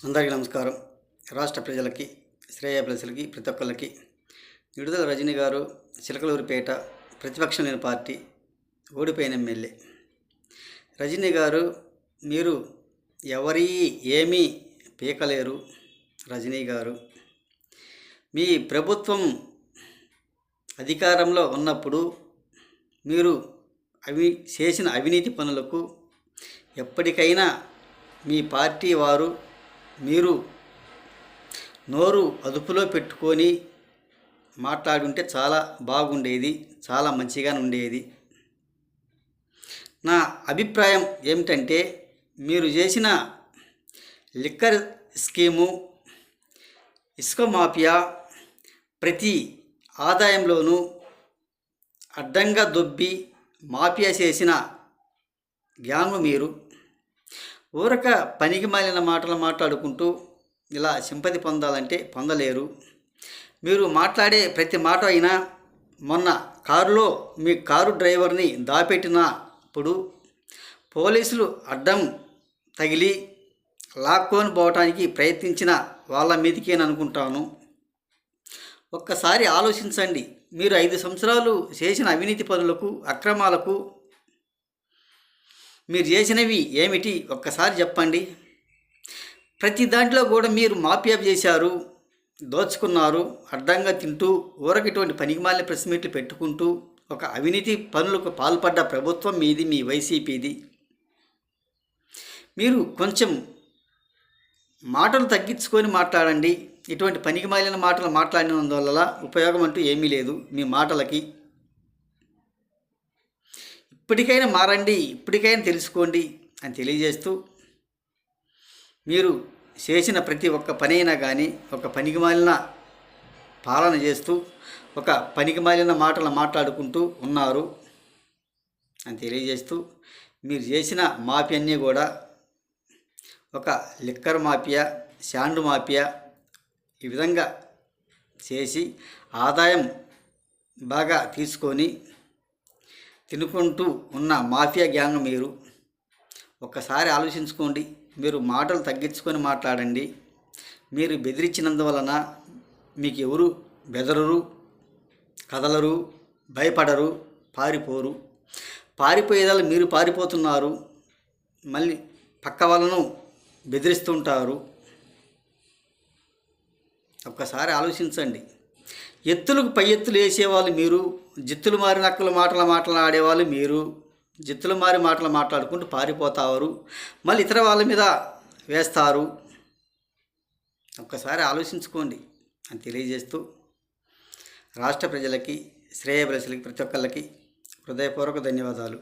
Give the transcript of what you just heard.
అందరికీ నమస్కారం. రాష్ట్ర ప్రజలకి, శ్రేయోభిలాషులకి, ప్రతి ఒక్కళ్ళకి విడుదల రజనీ గారు చిలకలూరిపేట ప్రతిపక్షం లేని పార్టీ ఓడిపోయిన ఎమ్మెల్యే. రజనీ గారు, మీరు ఎవరి ఏమీ పీకలేరు. రజనీ గారు, మీ ప్రభుత్వం అధికారంలో ఉన్నప్పుడు మీరు చేసిన అవినీతి పనులకు ఎప్పటికైనా మీ పార్టీ వారు మీరు నోరు అదుపులో పెట్టుకొని మాట్లాడుంటే చాలా బాగుండేది, చాలా మంచిగా ఉండేది. నా అభిప్రాయం ఏమిటంటే, మీరు చేసిన లిక్కర్ స్కీము, ఇసుక మాఫియా, ప్రతి ఆదాయంలోనూ అడ్డంగా దొబ్బి మాఫియా చేసిన గ్యాంగు మీరు. ఊరక పనికి మాలిన మాటలు మాట్లాడుకుంటూ ఇలా సింపతి పొందాలంటే పొందలేరు. మీరు మాట్లాడే ప్రతి మాట అయినా, మొన్న కారులో మీ కారు డ్రైవర్ని దాపెట్టినప్పుడు పోలీసులు అడ్డం తగిలి లాక్కొని పోవటానికి ప్రయత్నించిన వాళ్ళ మీదకేననుకుంటాను. ఒక్కసారి ఆలోచించండి. మీరు 5 సంవత్సరాలు చేసిన అవినీతి పనులకు, అక్రమాలకు మీరు చేసినవి ఏమిటి ఒక్కసారి చెప్పండి. ప్రతి దాంట్లో కూడా మీరు మాఫియా చేశారు, దోచుకున్నారు, అడ్డంగా తింటూ ఊరకిటువంటి పనికిమాలిన ప్రెస్ మీట్లు పెట్టుకుంటూ ఒక అవినీతి పనులకు పాల్పడ్డ ప్రభుత్వం మీది, మీ వైసీపీది. మీరు కొంచెం మాటలు తగ్గించుకొని మాట్లాడండి. ఇటువంటి పనికిమాలిన మాటలు మాట్లాడినందువల్ల ఉపయోగం అంటూ ఏమీ లేదు మీ మాటలకి. ఇప్పటికైనా మారండి, ఇప్పటికైనా తెలుసుకోండి అని తెలియజేస్తూ, మీరు చేసిన ప్రతి ఒక్క పనైనా కానీ ఒక పనికిమాలిన పాలన చేస్తూ, ఒక పనికిమాలిన మాటలు మాట్లాడుకుంటూ ఉన్నారు అని తెలియజేస్తూ, మీరు చేసిన మాఫియా అన్నీ కూడా ఒక లిక్కర్ మాఫియా, శాండ్ మాఫియా, ఈ విధంగా చేసి ఆదాయం బాగా తీసుకొని తినుకుంటూ ఉన్న మాఫియా గ్యాంగ్ మీరు. ఒక్కసారి ఆలోచించుకోండి. మీరు మాటలు తగ్గించుకొని మాట్లాడండి. మీరు బెదిరించినందువలన మీకు ఎవరు బెదరరు, కదలరు, భయపడరు, పారిపోరు. పారిపోయేదాలు మీరు పారిపోతున్నారు, మళ్ళీ పక్క వాళ్ళను బెదిరిస్తుంటారు. ఒక్కసారి ఆలోచించండి. ఎత్తులకు పై ఎత్తులు వేసేవాళ్ళు మీరు, జిత్తులు మారి నక్కలు మాట్లాడేవాళ్ళు మీరు. జిత్తులు మారి మాటలు మాట్లాడుకుంటూ పారిపోతారు, మళ్ళీ ఇతర వాళ్ళ మీద వేస్తారు. ఒక్కసారి ఆలోచించుకోండి అని తెలియజేస్తూ, రాష్ట్ర ప్రజలకి, శ్రేయోభిలాషులకి, ప్రతి ఒక్కళ్ళకి హృదయపూర్వక ధన్యవాదాలు.